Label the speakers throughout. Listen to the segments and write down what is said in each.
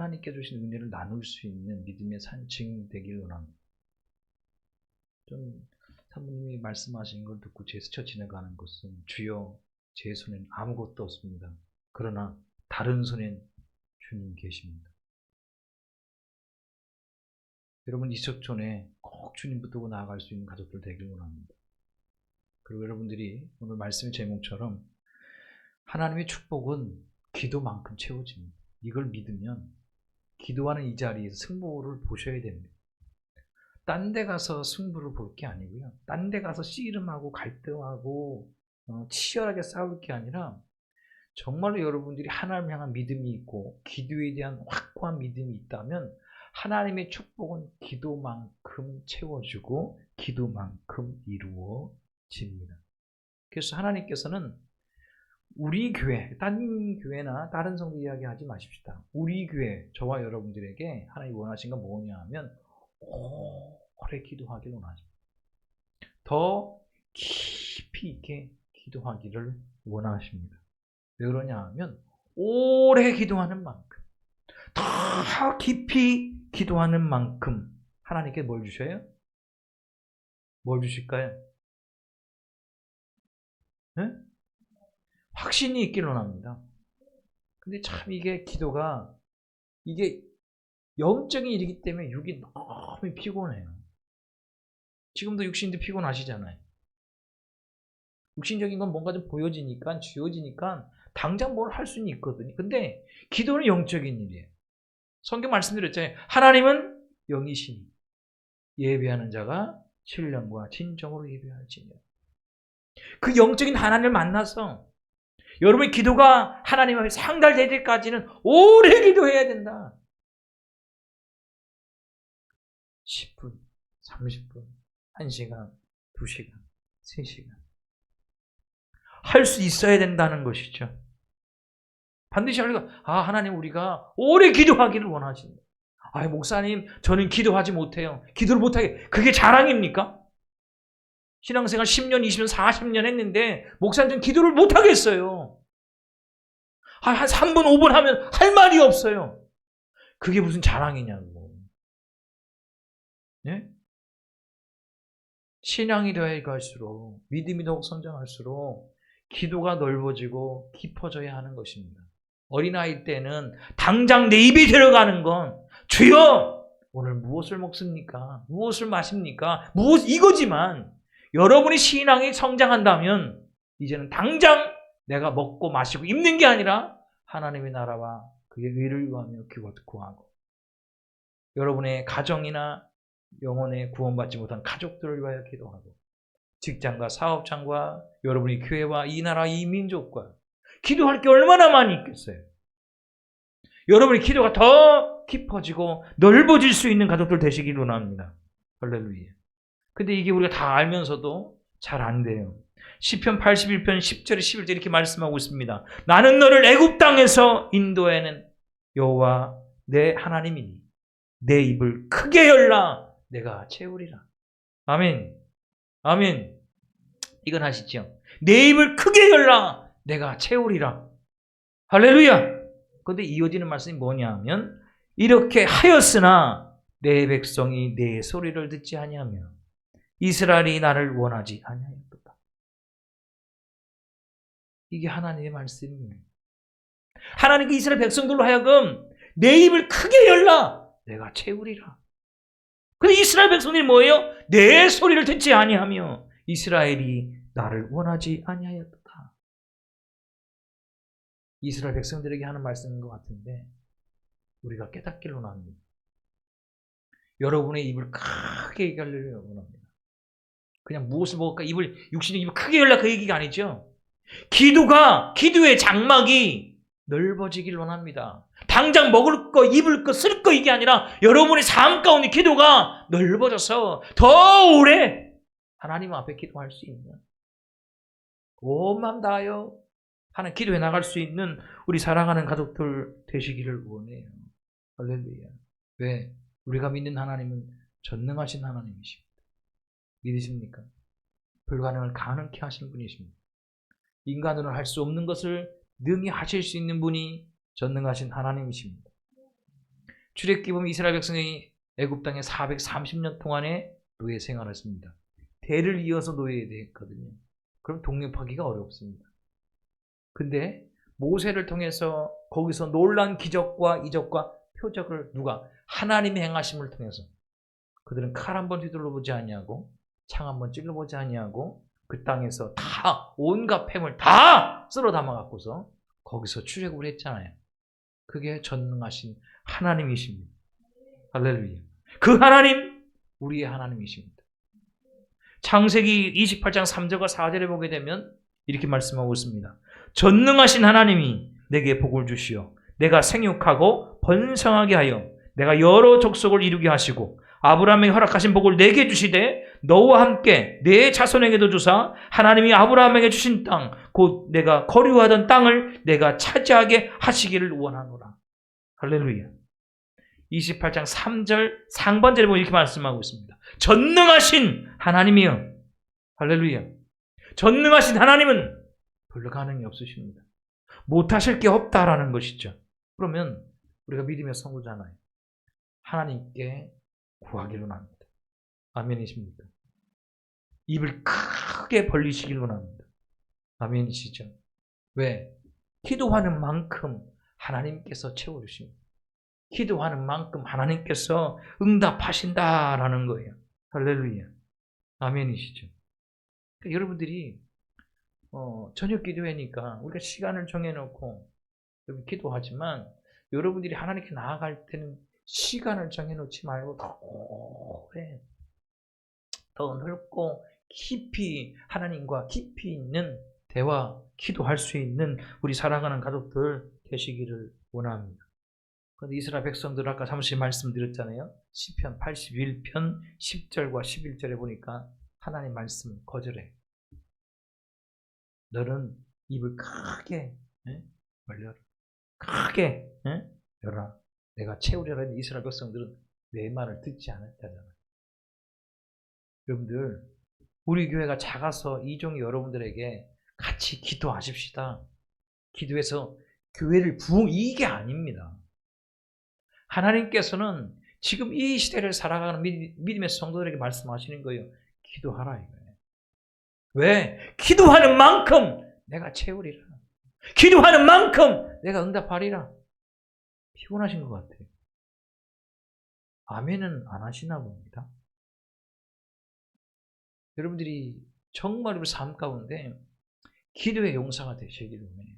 Speaker 1: 하나님께 주신 은혜를 나눌 수 있는 믿음의 산증 되길 원합니다. 좀 사모님이 말씀하신 걸 듣고 제 스쳐 지나가는 것은 주여 제 손엔 아무것도 없습니다. 그러나 다른 손엔 주님 계십니다. 여러분 이석촌에 꼭 주님 붙들고 나아갈 수 있는 가족들 되길 원합니다. 그리고 여러분들이 오늘 말씀의 제목처럼 하나님의 축복은 기도만큼 채워집니다. 이걸 믿으면 기도하는 이 자리에서 승부를 보셔야 됩니다. 딴 데 가서 승부를 볼 게 아니고요. 딴 데 가서 씨름하고 갈등하고 치열하게 싸울 게 아니라 정말로 여러분들이 하나님을 향한 믿음이 있고 기도에 대한 확고한 믿음이 있다면 하나님의 축복은 기도만큼 채워주고 기도만큼 이루어집니다. 그래서 하나님께서는 우리 교회, 딴 교회나 다른 성도 이야기하지 마십시다. 우리 교회, 저와 여러분들에게 하나님이 원하신 건 뭐냐 하면 오래 기도하기를 원하십니다. 더 깊이 있게 기도하기를 원하십니다. 왜 그러냐 하면 오래 기도하는 만큼, 더 깊이 기도하는 만큼 하나님께 뭘 주셔요? 뭘 주실까요? 네? 확신이 있기를 원합니다. 근데 참 이게 기도가 이게 영적인 일이기 때문에 육이 너무 피곤해요. 지금도 육신도 피곤하시잖아요. 육신적인 건 뭔가 좀 보여지니까 쥐어지니까 당장 뭘 할 수는 있거든요. 근데 기도는 영적인 일이에요. 성경 말씀드렸잖아요. 하나님은 영이시니 예배하는 자가 신령과 진정으로 예배할지니라. 그 영적인 하나님을 만나서 여러분의 기도가 하나님 앞에 상달될 때까지는 오래 기도해야 된다. 10분, 30분, 1시간, 2시간, 3시간. 할 수 있어야 된다는 것이죠. 반드시 우리가 하나님 우리가 오래 기도하기를 원하십니다. 목사님 저는 기도하지 못해요. 기도를 못하게 그게 자랑입니까? 신앙생활 10년, 20년, 40년 했는데 목사님 전 기도를 못하겠어요. 한 3분, 5분 하면 할 말이 없어요. 그게 무슨 자랑이냐고. 네? 신앙이 더해갈수록 믿음이 더욱 성장할수록 기도가 넓어지고 깊어져야 하는 것입니다. 어린아이 때는 당장 내 입에 들어가는 건 주여 오늘 무엇을 먹습니까? 무엇을 마십니까? 이거지만 여러분의 신앙이 성장한다면 이제는 당장 내가 먹고 마시고 입는 게 아니라 하나님의 나라와 그의 의를 구하며 구하고 여러분의 가정이나 영혼에 구원받지 못한 가족들을 위하여 기도하고 직장과 사업장과 여러분의 교회와 이 나라 이 민족과 기도할 게 얼마나 많이 있겠어요. 여러분의 기도가 더 깊어지고 넓어질 수 있는 가족들 되시기를 원합니다. 할렐루야. 근데 이게 우리가 다 알면서도 잘 안 돼요. 시편 81편 10절에 11절에 이렇게 말씀하고 있습니다. 나는 너를 애굽 땅에서 인도해낸 여호와 내 하나님이니 내 입을 크게 열라 내가 채우리라. 아멘. 아멘. 이건 하시죠. 내 입을 크게 열라 내가 채우리라. 할렐루야. 그런데 이어지는 말씀이 뭐냐면 이렇게 하였으나 내 백성이 내 소리를 듣지 아니하며 이스라엘이 나를 원하지 아니하였도다. 이게 하나님의 말씀입니다. 하나님께 이스라엘 백성들로 하여금 내 입을 크게 열라 내가 채우리라. 근데 이스라엘 백성들이 뭐예요? 내 소리를 듣지 아니하며 이스라엘이 나를 원하지 아니하였도다. 이스라엘 백성들에게 하는 말씀인 것 같은데 우리가 깨닫기를 원합니다. 여러분의 입을 크게 열려고 원합니다. 그냥 무엇을 먹을까 육신의 입을 크게 열라 그 얘기가 아니죠. 기도의 장막이 넓어지길 원합니다. 당장 먹을 거, 입을 거, 쓸 거 이게 아니라 여러분의 삶 가운데 기도가 넓어져서 더 오래 하나님 앞에 기도할 수 있는 온 마음 다하여 하는 기도해 나갈 수 있는 우리 사랑하는 가족들 되시기를 원해요. 할렐루야. 왜? 우리가 믿는 하나님은 전능하신 하나님이십니다. 믿으십니까? 불가능을 가능케 하신 분이십니다. 인간으로는 할 수 없는 것을 능히 하실 수 있는 분이 전능하신 하나님이십니다. 출애굽기 보면 이스라엘 백성이 애굽 땅에 430년 동안의 노예 생활을 했습니다. 대를 이어서 노예됐거든요. 그럼 독립하기가 어렵습니다. 근데 모세를 통해서 거기서 놀라운 기적과 이적과 표적을 누가? 하나님의 행하심을 통해서 그들은 칼 한 번 휘둘러보지 아니하고 창 한 번 찔러보지 아니하고 그 땅에서 다 온갖 폐물 다 쓸어 담아갖고서 거기서 출애굽을 했잖아요. 그게 전능하신 하나님이십니다. 할렐루야. 그 하나님 우리의 하나님이십니다. 창세기 28장 3절과 4절에 보게 되면 이렇게 말씀하고 있습니다. 전능하신 하나님이 내게 복을 주시어 내가 생육하고 번성하게 하여 내가 여러 족속을 이루게 하시고 아브라함에게 허락하신 복을 내게 주시되 너와 함께 내 자손에게도 주사 하나님이 아브라함에게 주신 땅 곧 내가 거류하던 땅을 내가 차지하게 하시기를 원하노라. 할렐루야. 28장 3절 상반절에 보면 이렇게 말씀하고 있습니다. 전능하신 하나님이여. 할렐루야. 전능하신 하나님은 별로 가능이 없으십니다. 못하실 게 없다라는 것이죠. 그러면 우리가 믿음의 성도잖아요. 하나님께 구하기로 합니다. 아멘이십니까? 입을 크게 벌리시기로 합니다. 아멘이시죠? 왜? 기도하는 만큼 하나님께서 채워주십니다. 기도하는 만큼 하나님께서 응답하신다라는 거예요. 할렐루야. 아멘이시죠? 그러니까 여러분들이 저녁 기도회니까 우리가 시간을 정해놓고 기도하지만 여러분들이 하나님께 나아갈 때는 시간을 정해놓지 말고 더 오래, 더 넓고 깊이 하나님과 깊이 있는 대화, 기도할 수 있는 우리 사랑하는 가족들 되시기를 원합니다. 그런데 이스라엘 백성들 아까 잠시 말씀드렸잖아요. 시편 81편 10절과 11절에 보니까 하나님 말씀 거절해. 너는 입을 크게 벌려라. 크게 열어라. 내가 채우려라 했는데 이스라엘 백성들은 내 말을 듣지 않았다잖아요. 여러분들 우리 교회가 작아서 이종이 여러분들에게 같이 기도하십시다. 기도해서 교회를 이게 아닙니다. 하나님께서는 지금 이 시대를 살아가는 믿음의 성도들에게 말씀하시는 거예요. 기도하라 이거예요. 왜? 기도하는 만큼 내가 채우리라. 기도하는 만큼 내가 응답하리라. 피곤하신 것 같아요. 아멘은 안 하시나 봅니다. 여러분들이 정말 우리 삶 가운데 기도의 용사가 되시기를 원해요.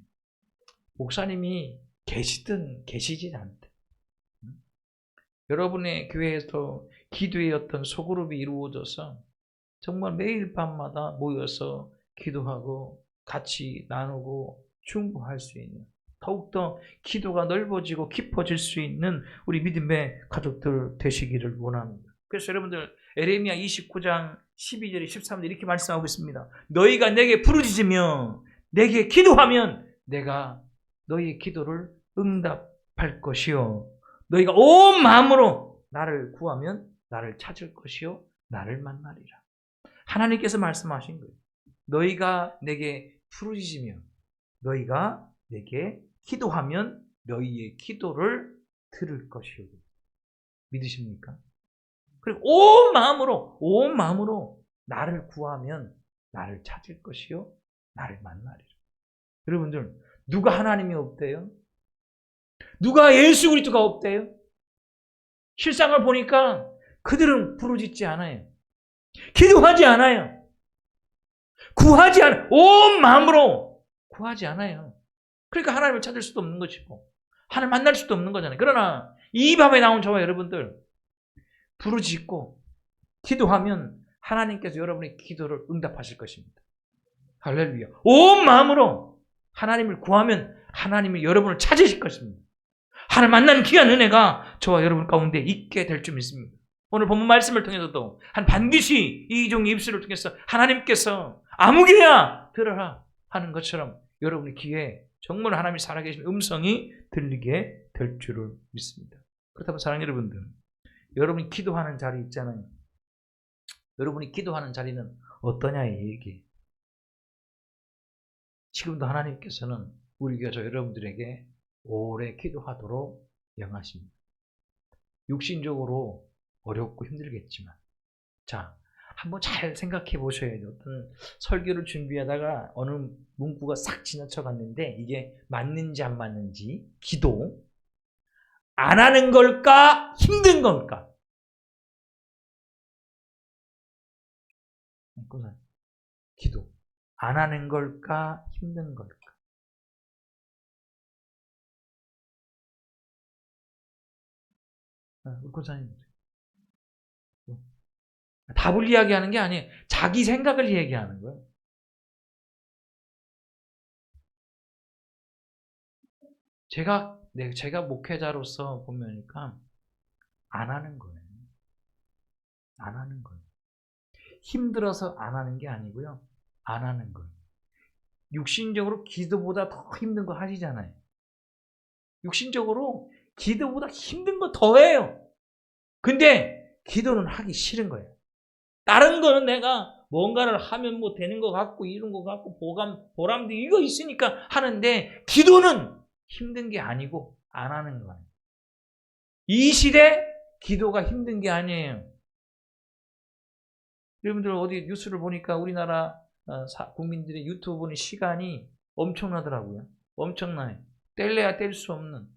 Speaker 1: 목사님이 계시든 계시지 않든 여러분의 교회에서 기도의 어떤 소그룹이 이루어져서 정말 매일 밤마다 모여서 기도하고 같이 나누고 충고할 수 있는 더욱더 기도가 넓어지고 깊어질 수 있는 우리 믿음의 가족들 되시기를 원합니다. 그래서 여러분들 에레미야 29장 12절에 13절 이렇게 말씀하고 있습니다. 너희가 내게 부르짖으며 내게 기도하면 내가 너희의 기도를 응답할 것이요 너희가 온 마음으로 나를 구하면 나를 찾을 것이요 나를 만나리라. 하나님께서 말씀하신 거예요. 너희가 내게 부르짖으며 너희가 내게 기도하면 너희의 기도를 들을 것이요. 믿으십니까? 그리고 온 마음으로 나를 구하면 나를 찾을 것이요 나를 만나리라. 여러분들 누가 하나님이 없대요? 누가 예수 그리스도가 없대요? 실상을 보니까 그들은 부르짖지 않아요. 기도하지 않아요. 구하지 않아요. 온 마음으로 구하지 않아요. 그러니까 하나님을 찾을 수도 없는 것이고 하나님 만날 수도 없는 거잖아요. 그러나 이 밤에 나온 저와 여러분들 부르짖고 기도하면 하나님께서 여러분의 기도를 응답하실 것입니다. 할렐루야. 온 마음으로 하나님을 구하면 하나님이 여러분을 찾으실 것입니다. 하나님 만나는 귀한 은혜가 저와 여러분 가운데 있게 될 줄 믿습니다. 오늘 본문 말씀을 통해서도 반드시 이 종의 입술을 통해서 하나님께서 아무개야 들어라 하는 것처럼 여러분의 귀에 정말 하나님이 살아계신 음성이 들리게 될 줄을 믿습니다. 그렇다면 사랑하는 여러분들, 여러분이 기도하는 자리 있잖아요. 여러분이 기도하는 자리는 어떠냐 이 얘기. 지금도 하나님께서는 우리 교회 여러분들에게 오래 기도하도록 영하십니다. 육신적으로 어렵고 힘들겠지만, 자, 한번 잘 생각해 보셔야 돼요. 어떤 설교를 준비하다가 어느 문구가 싹 지나쳐 갔는데 이게 맞는지 안 맞는지. 기도 안 하는 걸까? 힘든 걸까? 기도 안 하는 걸까? 힘든 걸까? 울고사님 답을 이야기하는 게 아니에요. 자기 생각을 얘기하는 거예요. 제가 목회자로서 보면니까 안 하는 거예요. 안 하는 거예요. 힘들어서 안 하는 게 아니고요. 안 하는 거예요. 육신적으로 기도보다 더 힘든 거 하시잖아요. 육신적으로 기도보다 힘든 거 더 해요. 근데 기도는 하기 싫은 거예요. 다른 거는 내가 뭔가를 하면 뭐 되는 것 같고 이런 것 같고 보람도 이거 있으니까 하는데 기도는 힘든 게 아니고 안 하는 거예요. 이 시대 기도가 힘든 게 아니에요. 여러분들 어디 뉴스를 보니까 우리나라 국민들의 유튜브 보는 시간이 엄청나더라고요. 엄청나요. 뗄래야 뗄 수 없는.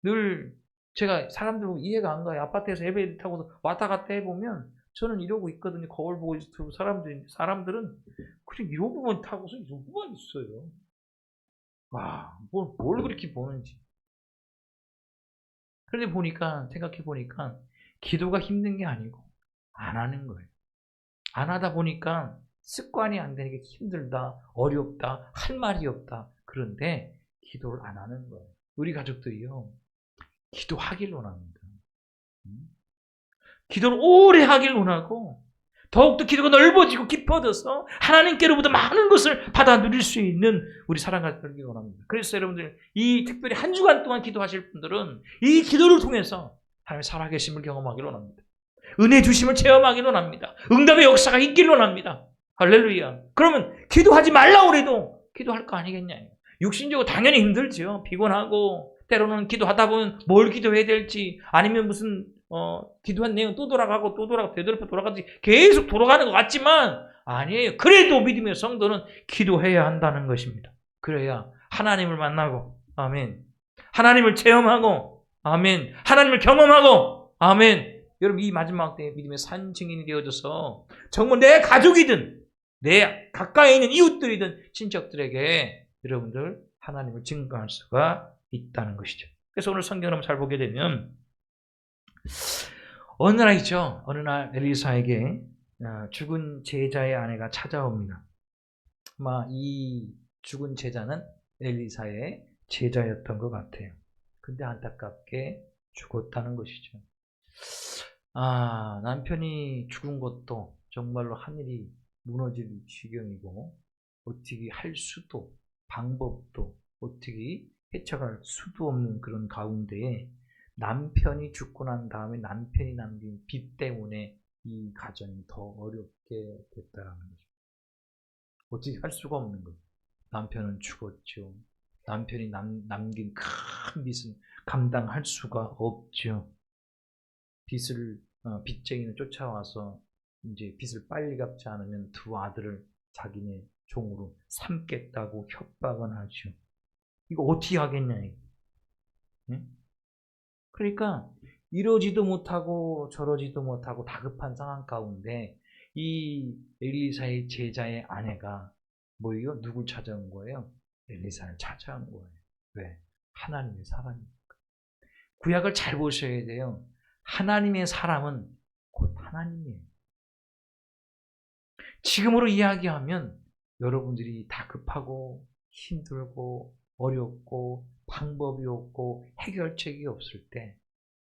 Speaker 1: 늘 제가 사람들 보고 이해가 안 가요. 아파트에서 엘리베이터 타고서 왔다 갔다 해보면 저는 이러고 있거든요. 거울 보고 있어요. 사람들은 그냥 이러고만 타고서 이러고만 있어요. 와, 뭘 그렇게 보는지. 그런데 생각해 보니까 기도가 힘든 게 아니고 안 하는 거예요. 안 하다 보니까 습관이 안 되는 게 힘들다, 어렵다, 할 말이 없다. 그런데 기도를 안 하는 거예요. 우리 가족들이요. 기도하길 원합니다. 기도를 오래 하길 원하고 더욱더 기도가 넓어지고 깊어져서 하나님께로부터 많은 것을 받아 누릴 수 있는 우리 사랑하는 되길 원합니다. 그래서 여러분들 특별히 한 주간 동안 기도하실 분들은 이 기도를 통해서 하나님의 살아계심을 경험하길 원합니다. 은혜 주심을 체험하길 원합니다. 응답의 역사가 있길 원합니다. 할렐루야. 그러면 기도하지 말라고 해도 기도할 거 아니겠냐. 육신적으로 당연히 힘들죠. 피곤하고 때로는 기도하다 보면 뭘 기도해야 될지 아니면 무슨 기도한 내용 또 돌아가고 되돌아서 돌아가지 계속 돌아가는 것 같지만 아니에요. 그래도 믿음의 성도는 기도해야 한다는 것입니다. 그래야 하나님을 만나고 아멘. 하나님을 체험하고 아멘. 하나님을 경험하고 아멘. 여러분 이 마지막 때에 믿음의 산 증인이 되어져서 정말 내 가족이든 내 가까이 있는 이웃들이든 친척들에게 여러분들 하나님을 증거할 수가 있다는 것이죠. 그래서 오늘 성경을 잘 보게 되면 어느 날 엘리사에게 죽은 제자의 아내가 찾아옵니다. 아마 이 죽은 제자는 엘리사의 제자였던 것 같아요. 근데 안타깝게 죽었다는 것이죠. 남편이 죽은 것도 정말로 하늘이 무너질 지경이고 어떻게 할 수도 방법도 어떻게 헤쳐갈 수도 없는 그런 가운데에 남편이 죽고 난 다음에 남편이 남긴 빚 때문에 이 가정이 더 어렵게 됐다는 거죠. 어떻게 할 수가 없는 거죠. 남편은 죽었죠. 남편이 남긴 큰 빚은 감당할 수가 없죠. 빚쟁이는 쫓아와서 이제 빚을 빨리 갚지 않으면 두 아들을 자기네 종으로 삼겠다고 협박은 하죠. 이거 어떻게 하겠냐, 이거. 네? 그러니까 이러지도 못하고 저러지도 못하고 다급한 상황 가운데 이 엘리사의 제자의 아내가 뭐예요? 누굴 찾아온 거예요? 엘리사를 찾아온 거예요. 왜? 하나님의 사람이니까. 구약을 잘 보셔야 돼요. 하나님의 사람은 곧 하나님이에요. 지금으로 이야기하면 여러분들이 다급하고 힘들고 어렵고 방법이 없고 해결책이 없을 때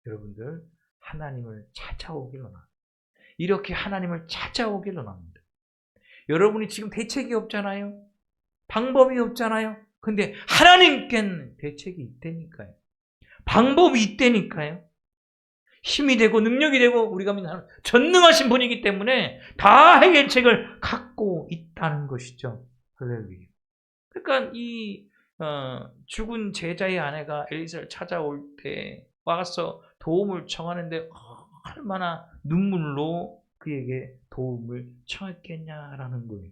Speaker 1: 여러분들 하나님을 찾아오길 원합니다. 이렇게 하나님을 찾아오길 원합니다. 여러분이 지금 대책이 없잖아요. 방법이 없잖아요. 근데 하나님께는 대책이 있다니까요. 방법이 있다니까요. 힘이 되고 능력이 되고 우리가 믿는 하나님 전능하신 분이기 때문에 다 해결책을 갖고 있다는 것이죠. 할렐루야. 그러니까 이 죽은 제자의 아내가 엘리사를 찾아올 때 와서 도움을 청하는데 얼마나 눈물로 그에게 도움을 청했겠냐라는 거예요.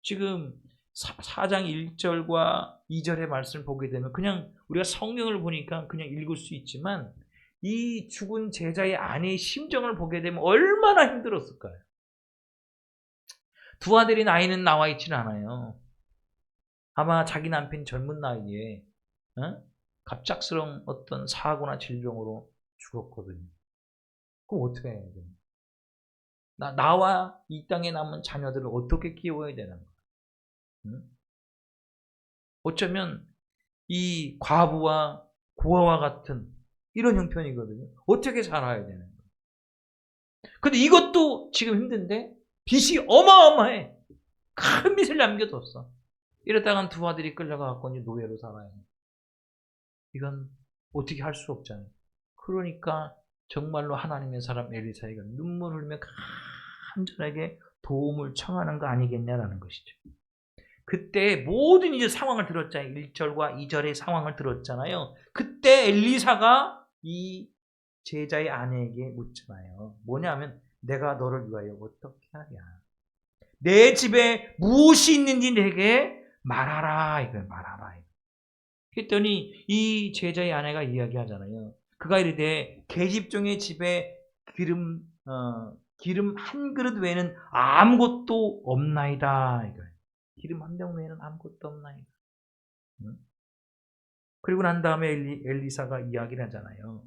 Speaker 1: 지금 4장 1절과 2절의 말씀을 보게 되면 그냥 우리가 성경을 보니까 그냥 읽을 수 있지만 이 죽은 제자의 아내의 심정을 보게 되면 얼마나 힘들었을까요? 두 아들이 나이는 나와 있지는 않아요. 아마 자기 남편이 젊은 나이에 갑작스러운 어떤 사고나 질병으로 죽었거든요. 그럼 어떻게 해야 돼요? 나와 이 땅에 남은 자녀들을 어떻게 키워야 되는 거야? 응? 어쩌면 이 과부와 고아와 같은 이런 형편이거든요. 어떻게 살아야 되는 거야? 근데 이것도 지금 힘든데 빚이 어마어마해. 큰 빚을 남겨뒀어. 이러다간 두 아들이 끌려가갖고 이제 노예로 살아야 해. 이건 어떻게 할 수 없잖아요. 그러니까 정말로 하나님의 사람 엘리사가 눈물 흘리며 간절하게 도움을 청하는 거 아니겠냐라는 것이죠. 그때 모든 이제 상황을 들었잖아요. 1절과 2절의 상황을 들었잖아요. 그때 엘리사가 이 제자의 아내에게 묻잖아요. 뭐냐면 내가 너를 위하여 어떻게 하랴. 내 집에 무엇이 있는지 내게 말하라. 이걸 말하라. 했더니 이 제자의 아내가 이야기하잖아요. 그가 이르되 계집종의 집에 기름 한 그릇 외에는 아무것도 없나이다. 이거예요. 기름 한 병 외에는 아무것도 없나이다. 그리고 난 다음에 엘리사가 이야기를 하잖아요.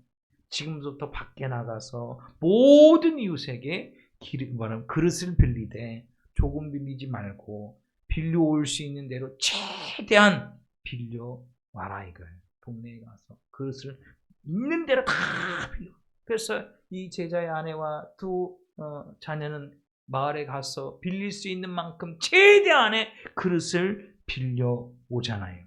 Speaker 1: 지금부터 밖에 나가서 모든 이웃에게 그릇을 빌리되 조금 빌리지 말고 빌려올 수 있는 대로 최대한 빌려와라 이거예요. 동네에 가서 그릇을 있는 대로 다 빌려. 그래서 이 제자의 아내와 두 자녀는 마을에 가서 빌릴 수 있는 만큼 최대한의 그릇을 빌려오잖아요.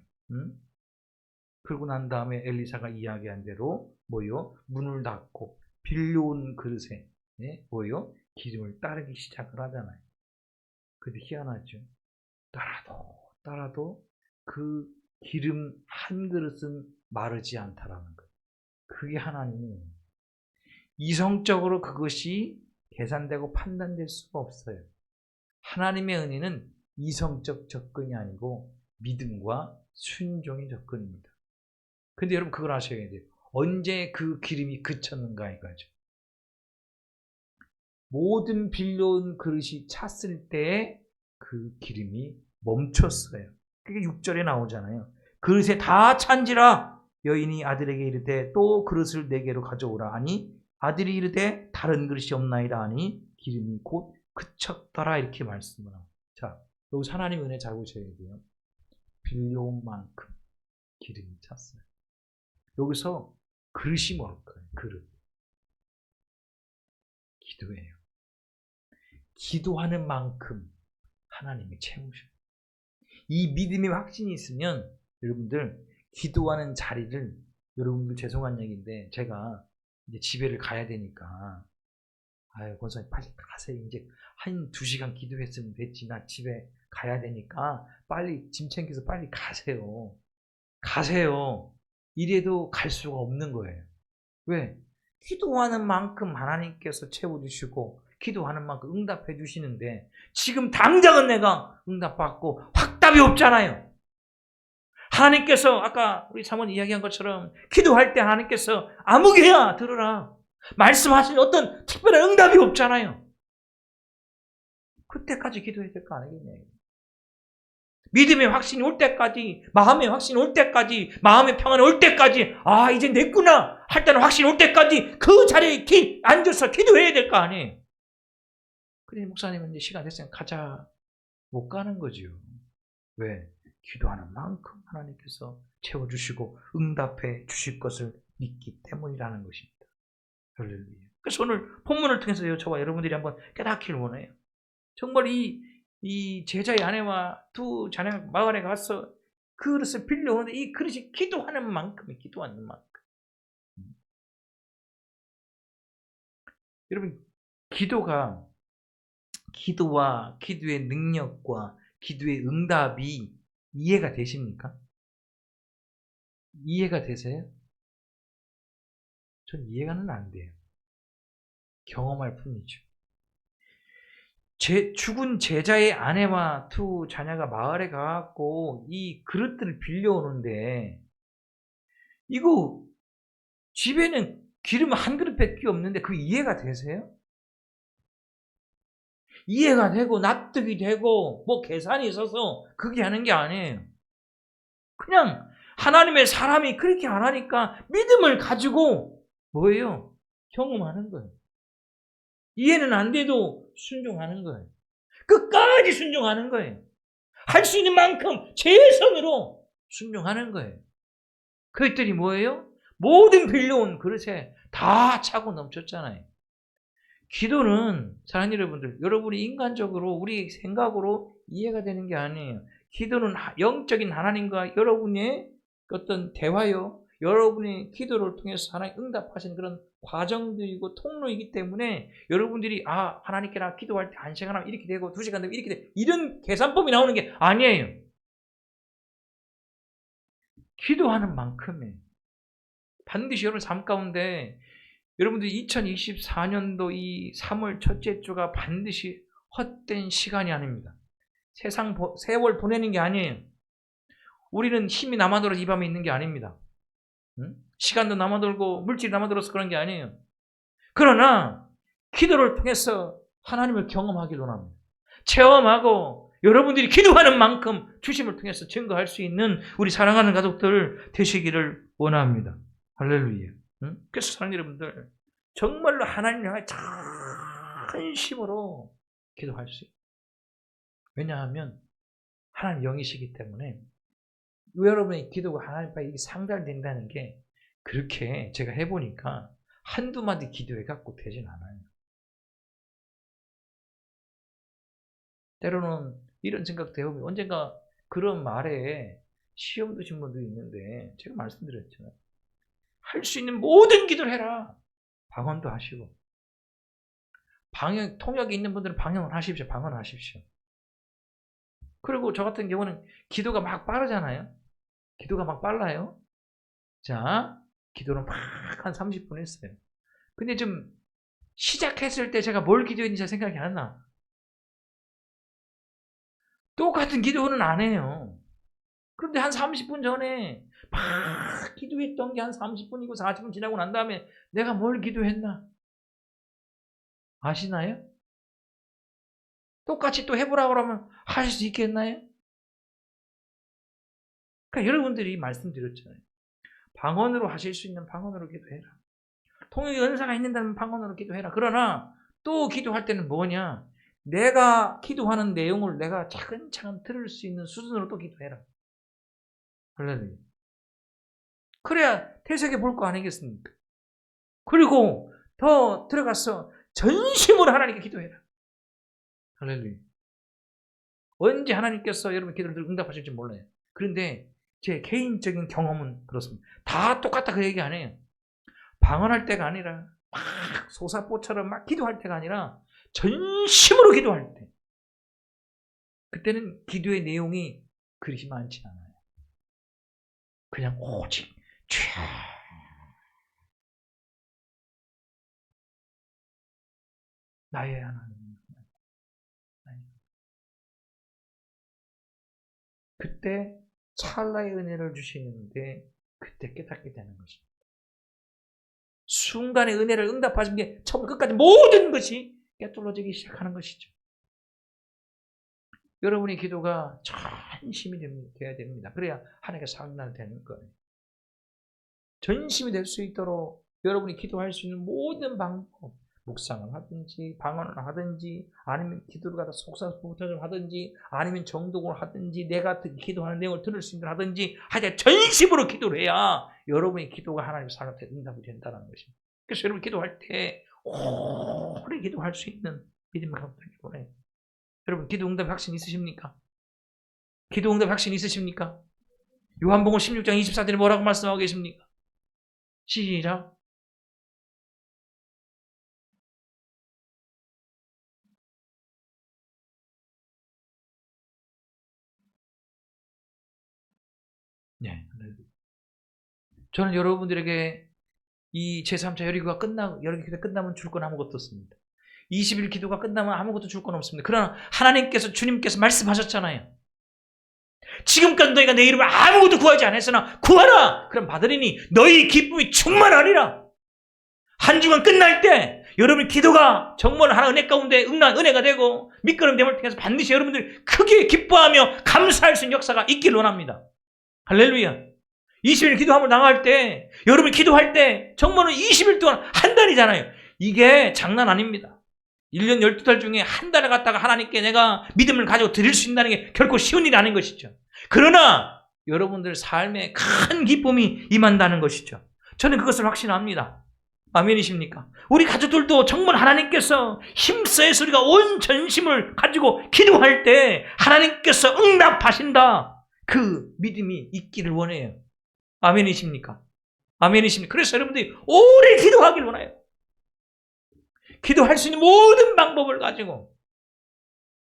Speaker 1: 그러고 난 다음에 엘리사가 이야기한 대로 문을 닫고 빌려온 그릇에 기름을 따르기 시작을 하잖아요. 근데 희한하죠. 따라도 그 기름 한 그릇은 마르지 않다라는 거예요. 그게 하나님이 이성적으로 그것이 계산되고 판단될 수가 없어요. 하나님의 은혜는 이성적 접근이 아니고 믿음과 순종의 접근입니다. 근데 여러분 그걸 아셔야 돼요. 언제 그 기름이 그쳤는가 이거죠. 모든 빌려온 그릇이 찼을 때 그 기름이 멈췄어요. 그게 6절에 나오잖아요. 그릇에 다 찬지라 여인이 아들에게 이르되 또 그릇을 4개로 가져오라 하니 아들이 이르되 다른 그릇이 없나이다 하니 기름이 곧 그쳤더라 이렇게 말씀을 합니다. 자, 여기서 하나님 은혜 잘 보셔야 돼요. 빌려온 만큼 기름이 찼어요. 여기서 그릇이 뭘까요? 그릇. 기도예요. 기도하는 만큼 하나님이 채우셔요. 이 믿음의 확신이 있으면 여러분들 기도하는 자리를 여러분들 죄송한 얘기인데 제가 이제 집에를 가야 되니까 아유 권사님 빨리 가세요. 이제 한 2시간 기도했으면 됐지. 나 집에 가야 되니까 빨리 짐 챙겨서 빨리 가세요. 가세요. 이래도 갈 수가 없는 거예요. 왜? 기도하는 만큼 하나님께서 채워주시고 기도하는 만큼 응답해 주시는데 지금 당장은 내가 응답받고 확답이 없잖아요. 하나님께서 아까 우리 사모님 이야기한 것처럼 기도할 때 하나님께서 아무개야 들으라 말씀하신 어떤 특별한 응답이 없잖아요. 그때까지 기도해야 될 거 아니겠냐요. 믿음의 확신이 올 때까지, 마음의 확신이 올 때까지, 마음의 평안이 올 때까지, 아, 이제 냈구나 할 때는 확신이 올 때까지 그 자리에 앉아서 기도해야 될 거 아니에요. 그래, 목사님은 이제 시간 됐으면 가자. 못 가는 거죠. 왜? 기도하는 만큼 하나님께서 채워주시고 응답해 주실 것을 믿기 때문이라는 것입니다. 할렐루야. 그래서 오늘 본문을 통해서 저와 여러분들이 한번 깨닫기를 원해요. 정말 이 제자의 아내와 두 자녀가 마을에 가서 그릇을 빌려오는데 이 그릇이 기도하는 만큼이 기도하는 만큼. 여러분 기도와 기도의 능력과 기도의 응답이 이해가 되십니까? 이해가 되세요? 전 이해가는 안 돼요. 경험할 뿐이죠. 죽은 제자의 아내와 두 자녀가 마을에 가갖고 이 그릇들을 빌려오는데, 이거 집에는 기름 한 그릇밖에 없는데 그 이해가 되세요? 이해가 되고 납득이 되고 뭐 계산이 있어서 그게 하는 게 아니에요. 그냥 하나님의 사람이 그렇게 안 하니까 믿음을 가지고 뭐예요? 경험하는 거예요. 이해는 안 돼도 순종하는 거예요. 끝까지 순종하는 거예요. 할 수 있는 만큼 최선으로 순종하는 거예요. 그것들이 뭐예요? 모든 빌려온 그릇에 다 차고 넘쳤잖아요. 기도는 사랑하는 여러분들, 여러분이 인간적으로 우리 생각으로 이해가 되는 게 아니에요. 기도는 영적인 하나님과 여러분의 어떤 대화요, 여러분이 기도를 통해서 하나님 응답하시는 그런 과정들이고 통로이기 때문에 여러분들이 하나님께 나 기도할 때 1시간 하면 이렇게 되고 2시간 되면 이렇게 되고 이런 계산법이 나오는 게 아니에요. 기도하는 만큼에 반드시 여러분 삶 가운데 여러분들 2024년도 이 3월 첫째 주가 반드시 헛된 시간이 아닙니다. 세월 보내는 게 아니에요. 우리는 힘이 남아돌아서 이 밤에 있는 게 아닙니다. 시간도 남아돌고 물질이 남아돌아서 그런 게 아니에요. 그러나 기도를 통해서 하나님을 경험하기를 원합니다. 체험하고 여러분들이 기도하는 만큼 주심을 통해서 증거할 수 있는 우리 사랑하는 가족들 되시기를 원합니다. 할렐루야. 그래서 사랑하는 여러분들, 정말로 하나님을 향해 진심으로 기도할 수 있어요. 왜냐하면 하나님 영이시기 때문에 여러분의 기도가 하나님 앞에 상달된다는 게 그렇게 제가 해보니까 한두 마디 기도해갖고 되진 않아요. 때로는 이런 생각도 해보면 언젠가 그런 말에 시험 드신 분도 있는데 제가 말씀드렸잖아요. 할 수 있는 모든 기도를 해라. 방언도 하시고. 통역이 있는 분들은 방언을 하십시오. 방언을 하십시오. 그리고 저 같은 경우는 기도가 막 빠르잖아요. 기도가 막 빨라요. 자, 기도를 막 한 30분 했어요. 근데 좀 시작했을 때 제가 뭘 기도했는지 잘 생각이 안 나. 똑같은 기도는 안 해요. 그런데 한 30분 전에 막 기도했던 게 한 30분이고 40분 지나고 난 다음에 내가 뭘 기도했나? 아시나요? 똑같이 또 해보라고 그러면 하실 수 있겠나요? 그러니까 여러분들이 말씀드렸잖아요. 방언으로 하실 수 있는 방언으로 기도해라. 통역의 은사가 있는다면 방언으로 기도해라. 그러나 또 기도할 때는 뭐냐? 내가 기도하는 내용을 내가 차근차근 들을 수 있는 수준으로 또 기도해라. 할렐루야. 그래야 태석에 볼 거 아니겠습니까? 그리고 더 들어가서 전심으로 하나님께 기도해라. 할렐루야. 언제 하나님께서 여러분 기도를 응답하실지 몰라요. 그런데 제 개인적인 경험은 그렇습니다. 다 똑같다 그 얘기 안 해요. 방언할 때가 아니라 막 소사포처럼 막 기도할 때가 아니라 전심으로 기도할 때. 그때는 기도의 내용이 그리 많지 않아요. 그냥 오직 나의 하나님. 그때 찰나의 은혜를 주시는데 그때 깨닫게 되는 것입니다. 순간의 은혜를 응답하신 게 처음부터 끝까지 모든 것이 깨뚫어지기 시작하는 것이죠. 여러분의 기도가 전심이 되어야 됩니다. 그래야 하나님께 상달되는 거예요. 전심이 될 수 있도록 여러분이 기도할 수 있는 모든 방법, 묵상을 하든지 방언을 하든지 아니면 기도를 갖다 속사포처럼 하든지 아니면 정독을 하든지 내가 기도하는 내용을 들을 수 있는 하든지 하여튼 전심으로 기도를 해야 여러분의 기도가 하나님 사람한테 응답이 된다는 것입니다. 그래서 여러분 기도할 때 오래 기도할 수 있는 믿음을 갖고 있기 때문에 여러분 기도 응답 확신 있으십니까? 기도 응답 확신 있으십니까? 요한복음 16장 24절에 뭐라고 말씀하고 계십니까? 시작. 네. 저는 여러분들에게 이 제3차 여리고가 끝나면 줄 건 아무것도 없습니다. 20일 기도가 끝나면 아무것도 줄 건 없습니다. 그러나 하나님께서, 주님께서 말씀하셨잖아요. 지금까지 너희가 내 이름을 아무것도 구하지 않았으나 구하라! 그럼 받으리니 너희 기쁨이 충만하리라. 한 주간 끝날 때 여러분의 기도가 정말 하나 은혜 가운데 은혜가 되고 밑거름됨을 통해서 반드시 여러분들이 크게 기뻐하며 감사할 수 있는 역사가 있길 원합니다. 할렐루야. 20일 기도함을 나갈 때, 여러분이 기도할 때 정말로 20일 동안 한 달이잖아요. 이게 장난 아닙니다. 1년 12달 중에 한 달을 갖다가 하나님께 내가 믿음을 가지고 드릴 수 있다는 게 결코 쉬운 일이 아닌 것이죠. 그러나 여러분들 삶에 큰 기쁨이 임한다는 것이죠. 저는 그것을 확신합니다. 아멘이십니까? 우리 가족들도 정말 하나님께서 힘써서 우리가 온 전심을 가지고 기도할 때 하나님께서 응답하신다. 그 믿음이 있기를 원해요. 아멘이십니까? 아멘이십니까? 그래서 여러분들이 오래 기도하길 원해요. 기도할 수 있는 모든 방법을 가지고,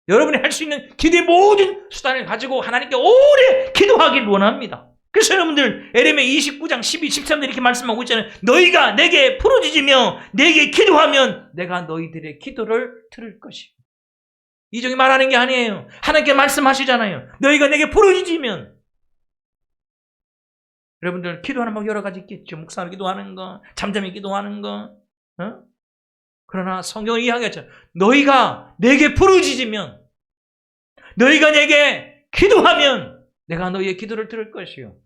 Speaker 1: 여러분이 할 수 있는 기도의 모든 수단을 가지고 하나님께 오래 기도하길 원합니다. 그래서 여러분들 에레미야 29장 12, 13절 이렇게 말씀하고 있잖아요. 너희가 내게 부르짖으며 내게 기도하면 내가 너희들의 기도를 들을 것이고. 이종이 말하는 게 아니에요. 하나님께 말씀하시잖아요. 너희가 내게 부르짖으면. 여러분들 기도하는 방법 여러 가지 있겠죠. 묵상으로 기도하는 거, 잠잠히 기도하는 거. 그러나 성경은 이야기하죠. 너희가 내게 부르짖으면, 너희가 내게 기도하면 내가 너희의 기도를 들을 것이요.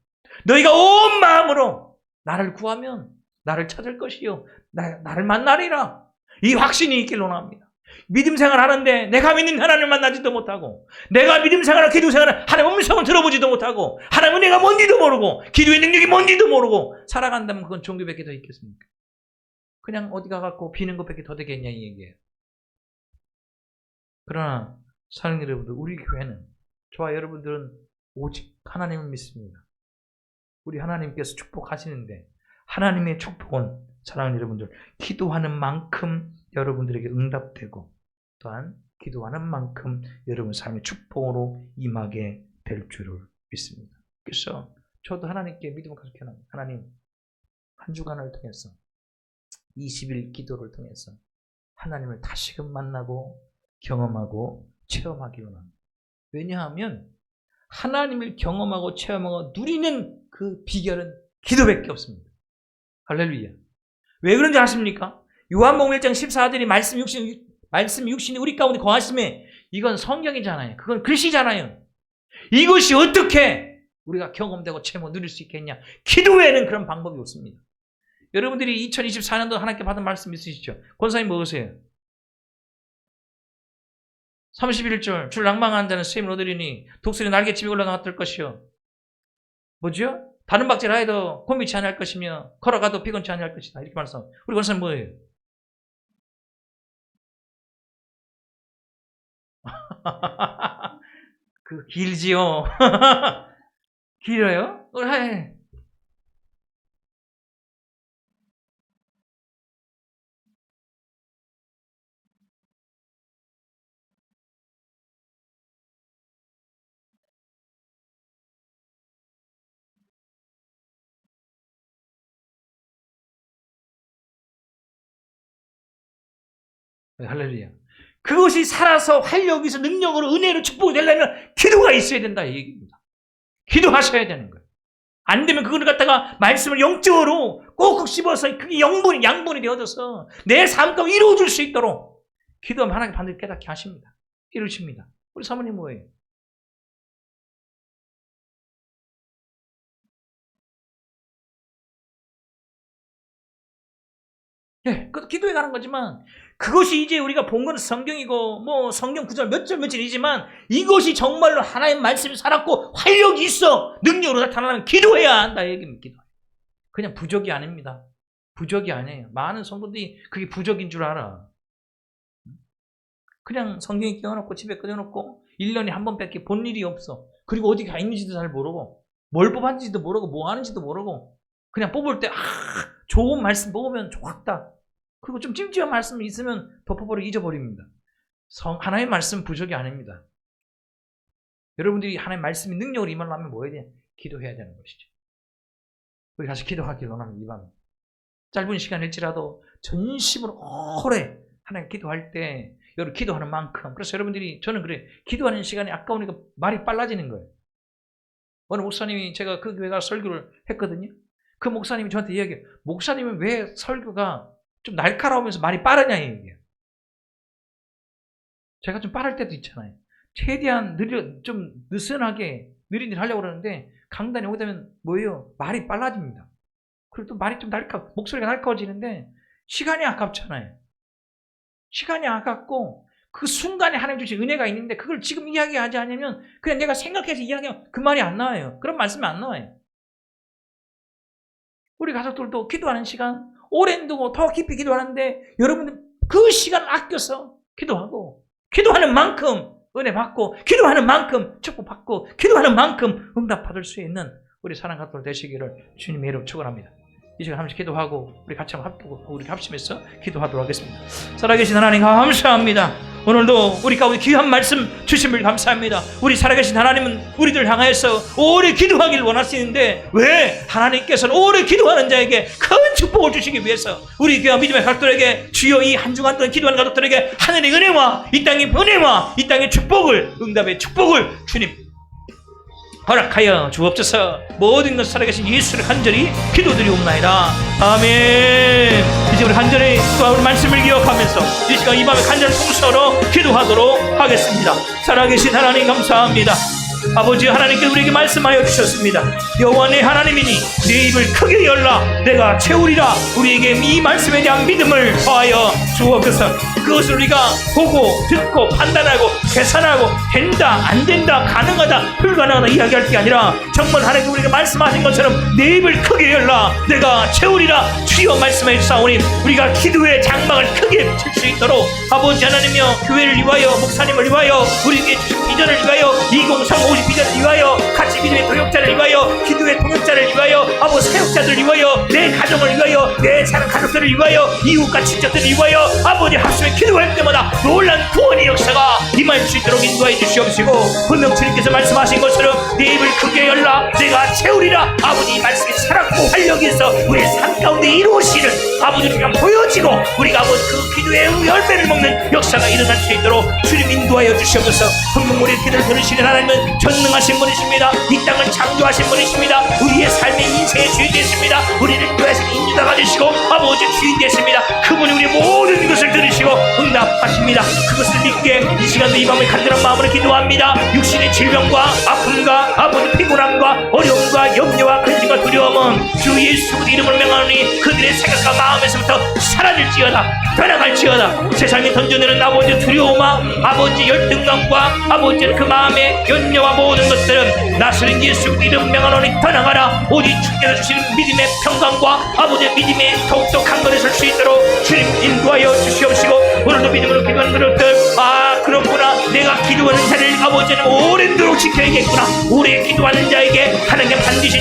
Speaker 1: 너희가 온 마음으로 나를 구하면 나를 찾을 것이요. 나를 만나리라. 이 확신이 있길 원합니다. 믿음 생활하는데 내가 믿는 하나님을 만나지도 못하고, 내가 믿음 생활하고 기도 생활을 하나님의 음성을 들어보지도 못하고, 하나님의 은혜가 뭔지도 모르고, 기도의 능력이 뭔지도 모르고 살아간다면 그건 종교밖에 더 있겠습니까? 그냥 어디 가갖고 비는 것밖에 더 되겠냐 이 얘기예요. 그러나 사랑하는 여러분들, 우리 교회는, 저와 여러분들은 오직 하나님을 믿습니다. 우리 하나님께서 축복하시는데, 하나님의 축복은 사랑하는 여러분들, 기도하는 만큼 여러분들에게 응답되고, 또한 기도하는 만큼 여러분 삶의 축복으로 임하게 될 줄을 믿습니다. 그래서 저도 하나님께 믿음을 가지고 합니다. 하나님, 한 주간을 통해서 20일 기도를 통해서 하나님을 다시금 만나고 경험하고 체험하기 원합니다. 왜냐하면 하나님을 경험하고 체험하고 누리는 그 비결은 기도밖에 없습니다. 할렐루야. 왜 그런지 아십니까? 요한복음 1장 14절이 말씀 육신이 우리 가운데 거하심에, 이건 성경이잖아요. 그건 글씨잖아요. 이것이 어떻게 우리가 경험되고 체험 누릴 수 있겠냐? 기도 외에는 그런 방법이 없습니다. 여러분들이 2024년도 하나님께 받은 말씀 있으시죠? 권사님 뭐으세요? 31절 줄 낭망하는 자는 수임을 얻으리니 독수리 날개집에 올라갔을 것이요. 뭐죠? 다른 박질 하여도 곤비치 아니할 것이며 걸어가도 피곤치 아니할 것이다. 이렇게 말씀. 우리 권사님 뭐예요? 그 길지요. 길어요? 할렐루야. 그것이 살아서 활력이 있어 능력으로 은혜로 축복이 되려면 기도가 있어야 된다 이 얘기입니다. 기도하셔야 되는 거예요. 안 되면 그걸 갖다가 말씀을 영적으로 꼭꼭 씹어서 그게 양분이 되어져서 내 삶 가운데 이루어질 수 있도록 기도하면 하나님 반드시 깨닫게 하십니다. 이루십니다. 우리 사모님 뭐예요? 예, 그것도 기도에 가는 거지만, 그것이 이제 우리가 본 건 성경이고, 성경 구절 몇 절 며칠이지만, 이것이 정말로 하나님 말씀이 살았고, 활력이 있어, 능력으로 나타나면 기도해야 한다, 얘기입니다. 기도. 그냥 부족이 아닙니다. 부족이 아니에요. 많은 성도들이 그게 부족인 줄 알아. 그냥 성경에 끼워놓고, 집에 끄져놓고, 1년에 한 번밖에 본 일이 없어. 그리고 어디 가 있는지도 잘 모르고, 뭘 뽑았는지도 모르고, 뭐 하는지도 모르고, 그냥 뽑을 때, 좋은 말씀 뽑으면 좋았다. 그리고 좀 찜찜한 말씀이 있으면 덮어버리고 잊어버립니다. 하나님의 말씀은 부족이 아닙니다. 여러분들이 하나님의 말씀이 능력으로 임하려면 뭐 해야 돼? 기도해야 되는 것이죠. 우리 다시 기도하길 원합니다. 이 밤에. 짧은 시간일지라도 전심으로 오래 하나님 기도할 때 여러분 기도하는 만큼, 그래서 여러분들이, 저는 그래, 기도하는 시간이 아까우니까 말이 빨라지는 거예요. 어느 목사님이, 제가 그 교회 가서 설교를 했거든요. 그 목사님이 저한테 이야기해요. 목사님은 왜 설교가 좀 날카로우면서 말이 빠르냐 이 얘기예요. 제가 좀 빠를 때도 있잖아요. 최대한 좀 느슨하게 느린 일 하려고 그러는데 강단에 오게 되면 뭐예요? 말이 빨라집니다. 그리고 또 말이 좀 목소리가 날카로워지는데 시간이 아깝잖아요. 시간이 아깝고 그 순간에 하나님 주신 은혜가 있는데 그걸 지금 이야기하지 않으면 그냥 내가 생각해서 이야기하면 그 말이 안 나와요. 그런 말씀이 안 나와요. 우리 가족들도 기도하는 시간 오랜 두고 더 깊이 기도하는데 여러분들 그 시간 아껴서 기도하고, 기도하는 만큼 은혜 받고, 기도하는 만큼 축복 받고, 기도하는 만큼 응답 받을 수 있는 우리 사랑하는 가족들 되시기를 주님의 이름으로 축원합니다. 이 시간 함께 기도하고 우리 같이 우리 합심해서 기도하도록 하겠습니다. 살아계신 하나님 감사합니다. 오늘도 우리 가운데 귀한 말씀 주심을 감사합니다. 우리 살아계신 하나님은 우리들 향하여서 오래 기도하길 원하시는데 왜 하나님께서는 오래 기도하는 자에게 큰 축복을 주시기 위해서 우리 교회 믿음의 가족들에게 주여 이 한 주간 동안 기도하는 가족들에게 하늘의 은혜와 이 땅의 은혜와 이 땅의 축복을, 응답의 축복을 주님 허락하여 주옵소서. 모든 것 살아계신 예수를 간절히 기도드리옵나이다. 아멘. 이제 우리 간절히 또 우리 말씀을 기억하면서 이 시간 이 밤에 간절한 통성으로 기도하도록 하겠습니다. 살아계신 하나님 감사합니다. 아버지 하나님께 우리에게 말씀하여 주셨습니다. 여호와 내 하나님이니 내 입을 크게 열라 내가 채우리라. 우리에게 이 말씀에 대한 믿음을 더하여 주옵소서. 그것을 우리가 보고 듣고 판단하고 계산하고 된다 안 된다 가능하다 불가능하다 이야기할 게 아니라 정말 하나님 우리가 말씀하신 것처럼 내 입을 크게 열라 내가 채우리라. 주여 말씀해 주사오니 우리가 기도의 장막을 크게 칠 수 있도록 아버지 하나님이여 교회를 위하여 목사님을 위하여 우리에게 주신 비전을 위하여 2035 비전을 위하여 같이 믿음의 동역자를 위하여 기도의 동역자를 위하여 아버지 사역자들을 위하여 내 가정을 위하여 내 사는 가족들을 위하여 이웃과 친척들을 위하여 아버지 합심에 기도할 때마다 놀란 구원의 역사가 임할 수 있도록 인도해 주시옵시고 분명 주님께서 말씀하신 것처럼 내 입을 크게 열라 내가 채우리라. 아버지 이 말씀이 살았고 활력이 있어 우리의 삶 가운데 이루어지는 아버지 우리가 보여지고 우리가 아버지 그 기도의 열매를 먹는 역사가 일어날 수 있도록 주님 인도하여 주시옵소서. 분명 우리의 기도를 들으시는 하나님은 전능하신 분이십니다. 이 땅을 창조하신 분이십니다. 우리의 삶의 인생의 주인 되십니다. 우리를 교회에서 인도가 되시고 아버지 주인 되십니다. 그분이 우리 모든 것을 들으시고 응답하십니다. 그것을 믿게 이 시간도 이 밤에 간절한 마음으로 기도합니다. 육신의 질병과 아픔과 아버지 피곤함과 어려움과 염려와 근심과 두려움은 주 예수 이름으로 명하노니 그들의 생각과 마음에서부터 사라질지어다 변화갈지어다. 세상에 던져내는 아버지 두려움과 아버지 열등감과 아버지 그 마음의 염려와 모든 것들은 나서는 예수 이름 명하노니 떠나가라. 오직 주께서 주시는 믿음의 평강과 아버지의 믿음의 더욱더 강건해 설 수 있도록 주님 인도하여 주시옵시고 오늘도 믿음으로 기도하는 그릇들 그렇구나 내가 기도하는 자를 아버지는 오랜도록 지켜야겠구나. 오래 기도하는 자에게 하나님 반드시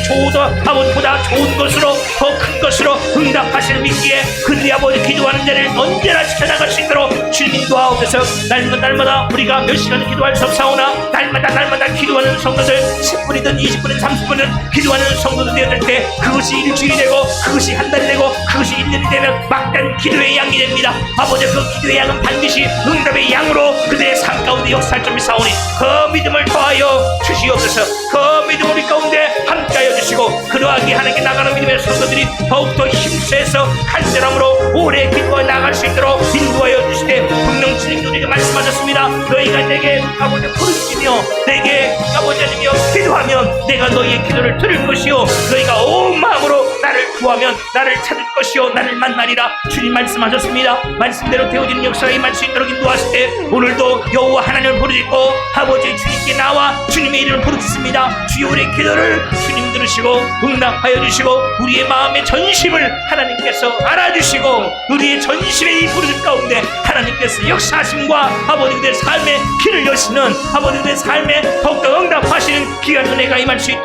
Speaker 1: 아버지보다 좋은 것으로 더 큰 것으로 응답하시는 믿기에 그들이 아버지 기도하는 자를 언제나 지켜나갈 수 있도록 주님 인도하옵소서. 날마다 우리가 몇 시간 기도할 수 없사오나 날마다 기도하는 성도들 10분이든 20분이든 30분이든 기도하는 성도들 되어질 때 그것이 일주일이 되고 그것이 한 달이 되고 그것이 1년이 되면 막된 기도의 양이 됩니다. 아버지 그 기도의 양은 반드시 응답의 양으로 그들의 삶 가운데 역사할 줄 믿사오니 그 믿음을 더하여 주시옵소서. 그 믿음 우리 가운데 함께하여 주시고 그러하게 하나님께 나가는 믿음의 성도들이 더욱더 힘써서 간절함으로 오래 기도해 나갈 수 있도록 인도하여 주시되 분명 주님도 우리가 말씀하셨습니다. 너희가 내게 아버지 부르짖으며 내게 아버지 하나님이여 기도하면 내가 너희의 기도를 들을 것이요 너희가 온 마음으로 나를 구하면 나를 찾을 것이요 나를 만나리라. 주님 말씀하셨습니다. 말씀대로 되어지는 역사가 임할 수 있도록 인도하실 때 오늘도 여호와 하나님을 부르짖고 아버지 주님께 나와 주님의 이름을 부르짖습니다. 주여 우리의 기도를 주님 들으시고 응답하여 주시고 우리의 마음의 전심을 하나님께서 알아주시고 우리의 전심의 이 부르짖 가운데 하나님께서 역사하심과 아버지 그들의 삶의 길을 여시는 아버지 그들의 삶에 더욱더 응답하시는 귀한 은혜가 임할 수 있도록